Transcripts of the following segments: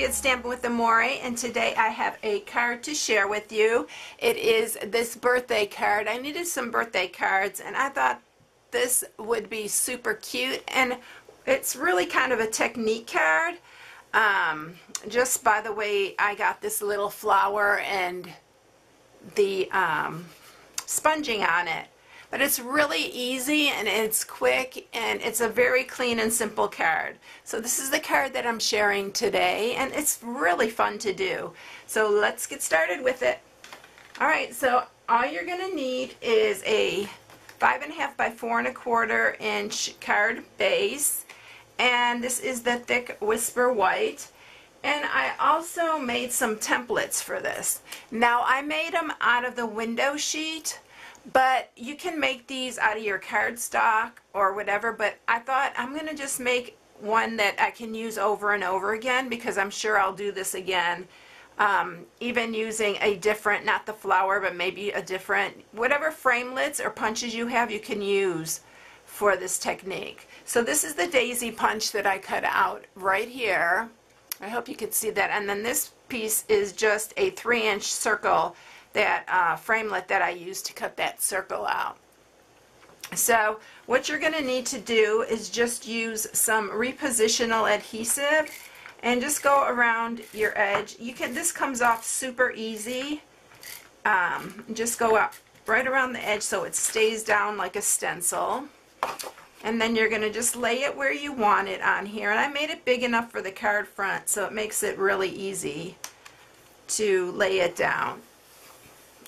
at Stampin' with Amore, and today I have a card to share with you. It is this birthday card. I needed some birthday cards and I thought this would be super cute, and it's really kind of a technique card. Just by the way I got this little flower and the sponging on it. But it's really easy and it's quick and it's a very clean and simple card. So this is the card that I'm sharing today, and it's really fun to do. So let's get started with it. Alright, so all you're going to need is a 5.5 by 4 1/4 inch card base, and this is the thick Whisper White. And I also made some templates for this. Now I made them out of the window sheet, but you can make these out of your cardstock or whatever, but I thought I'm going to just make one that I can use over and over again, because I'm sure I'll do this again, even using a different, not the flower, but maybe a different, whatever framelits or punches you have, you can use for this technique. So this is the daisy punch that I cut out right here. I hope you can see that. And then this piece is just a 3-inch circle, that framelit that I used to cut that circle out. So what you're going to need to do is just use some repositional adhesive and just go around your edge. You can, this comes off super easy. Just go up right around the edge so it stays down like a stencil. And then you're going to just lay it where you want it on here. And I made it big enough for the card front, so it makes it really easy to lay it down.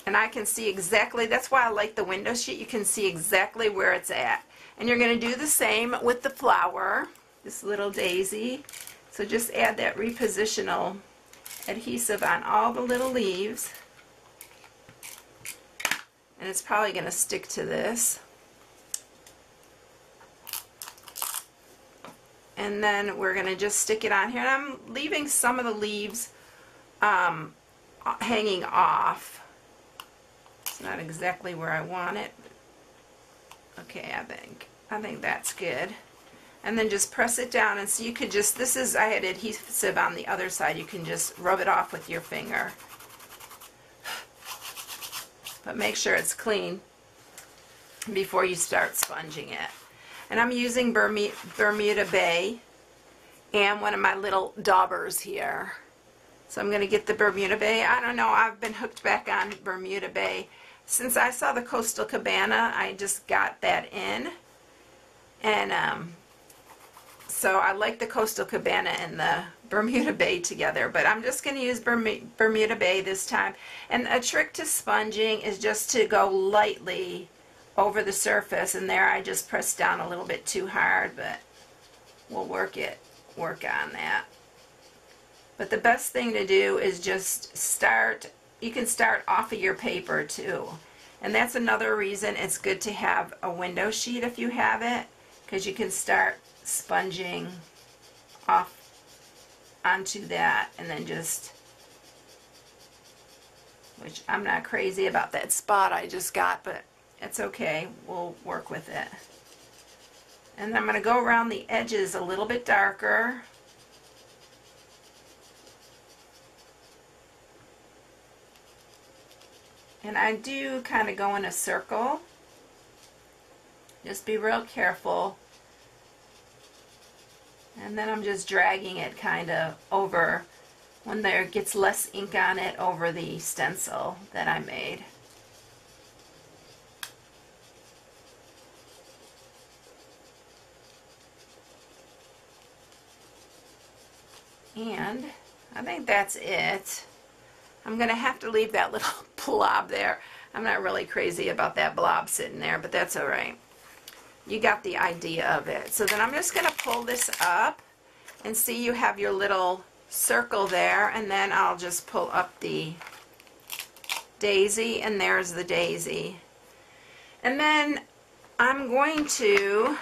And I can see exactly, that's why I like the window sheet, you can see exactly where it's at. And you're going to do the same with the flower, this little daisy. So just add that repositional adhesive on all the little leaves. And it's probably going to stick to this. And then we're going to just stick it on here. And I'm leaving some of the leaves hanging off. It's not exactly where I want it. Okay, I think that's good. And then just press it down, and so you could just, this is, I had adhesive on the other side, you can just rub it off with your finger. But make sure it's clean before you start sponging it. And I'm using Bermuda Bay and one of my little daubers here. So I'm going to get the Bermuda Bay. I don't know, I've been hooked back on Bermuda Bay. Since I saw the Coastal Cabana, I just got that in. And so I like the Coastal Cabana and the Bermuda Bay together. But I'm just going to use Bermuda Bay this time. And a trick to sponging is just to go lightly over the surface. And there I just pressed down a little bit too hard, but we'll work on that. But the best thing to do is just start, you can start off of your paper too. And that's another reason it's good to have a window sheet if you have it, because you can start sponging off onto that, and then just, which I'm not crazy about that spot I just got, but it's okay, we'll work with it. And I'm going to go around the edges a little bit darker. And I do kind of go in a circle. Just be real careful. And then I'm just dragging it kind of over, when there gets less ink on it, over the stencil that I made. And I think that's it. I'm going to have to leave that little blob there. I'm not really crazy about that blob sitting there, but that's alright. You got the idea of it. So then I'm just going to pull this up, and see you have your little circle there, and then I'll just pull up the daisy, and there's the daisy. And then I'm going to,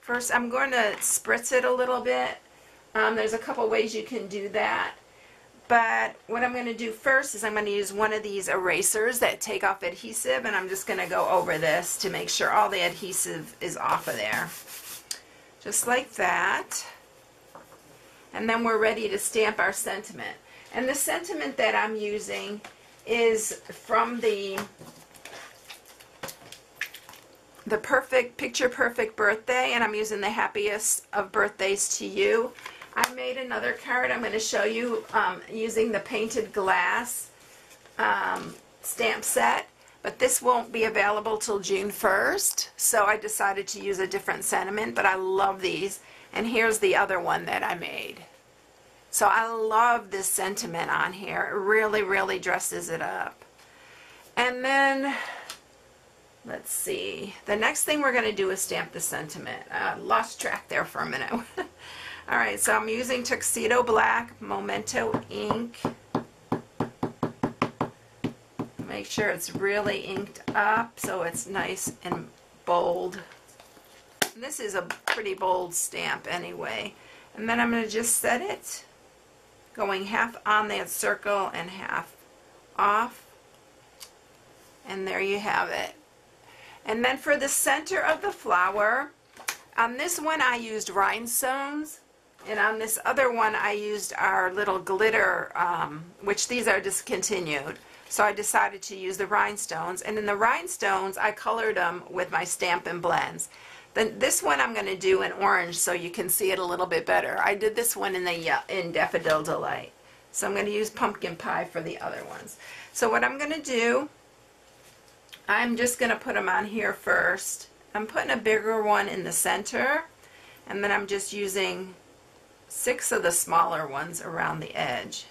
first I'm going to spritz it a little bit. There's a couple ways you can do that. But what I'm going to do first is I'm going to use one of these erasers that take off adhesive, and I'm just going to go over this to make sure all the adhesive is off of there. Just like that. And then we're ready to stamp our sentiment. And the sentiment that I'm using is from the Picture Perfect Birthday, and I'm using the Happiest of Birthdays to You. I made another card I'm going to show you using the painted glass stamp set, but this won't be available till June 1st, so I decided to use a different sentiment, but I love these. And here's the other one that I made. So I love this sentiment on here. It really, really dresses it up. And then, let's see. The next thing we're going to do is stamp the sentiment. Lost track there for a minute. All right, so I'm using Tuxedo Black Memento ink. Make sure it's really inked up so it's nice and bold. And this is a pretty bold stamp anyway. And then I'm going to just set it, going half on that circle and half off. And there you have it. And then for the center of the flower, on this one I used rhinestones, and on this other one I used our little glitter, which these are discontinued. So I decided to use the rhinestones, and in the rhinestones I colored them with my Stampin' Blends. Then this one I'm going to do in orange so you can see it a little bit better. I did this one in Daffodil Delight. So I'm going to use Pumpkin Pie for the other ones. So what I'm going to do, I'm just going to put them on here first. I'm putting a bigger one in the center, and then I'm just using 6 of the smaller ones around the edge.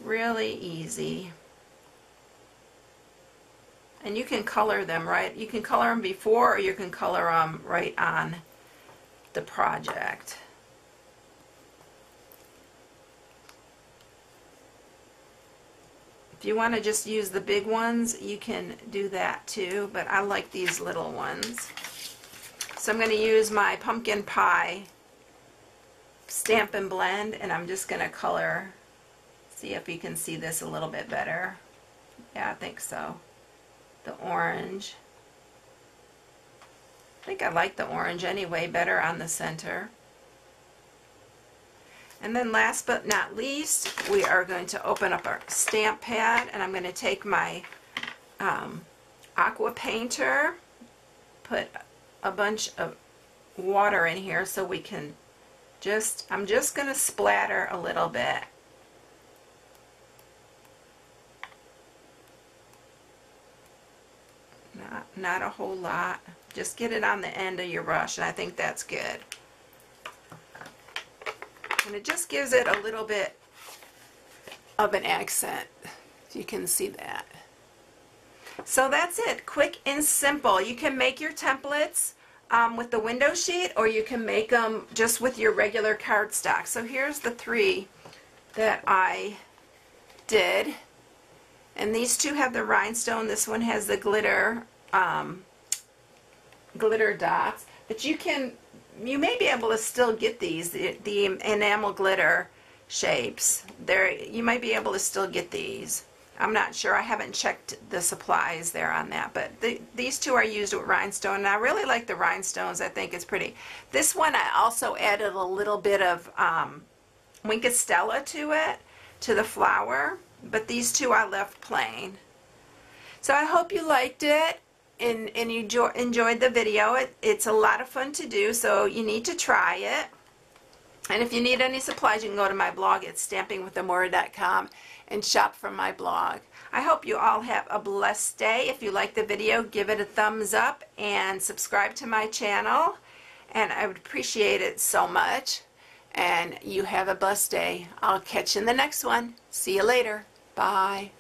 Really easy. And you can color them, right? You can color them before, or you can color them right on the project. If you want to just use the big ones, you can do that too, but I like these little ones. So I'm going to use my Pumpkin Pie Stampin' Blend, and I'm just going to color. See if you can see this a little bit better. Yeah, I think so. The orange. I think I like the orange anyway better on the center. And then last but not least, we are going to open up our stamp pad, and I'm going to take my aqua painter, put a bunch of water in here so we can I'm just going to splatter a little bit. Not a whole lot. Just get it on the end of your brush, and I think that's good. And it just gives it a little bit of an accent, if you can see that. So that's it. Quick and simple. You can make your templates with the window sheet, or you can make them just with your regular cardstock. So here's the 3 that I did. And these 2 have the rhinestone. This one has the glitter glitter dots. But you may be able to still get these, the enamel glitter shapes. You might be able to still get these. I'm not sure. I haven't checked the supplies there on that. But these 2 are used with rhinestone, and I really like the rhinestones. I think it's pretty. This one I also added a little bit of Wink Stella to it, to the flower. But these 2 I left plain. So I hope you liked it and you enjoyed the video. It's a lot of fun to do, so you need to try it. And if you need any supplies, you can go to my blog at stampingwithamora.com and shop from my blog. I hope you all have a blessed day. If you like the video, give it a thumbs up and subscribe to my channel. And I would appreciate it so much. And you have a blessed day. I'll catch you in the next one. See you later. Bye.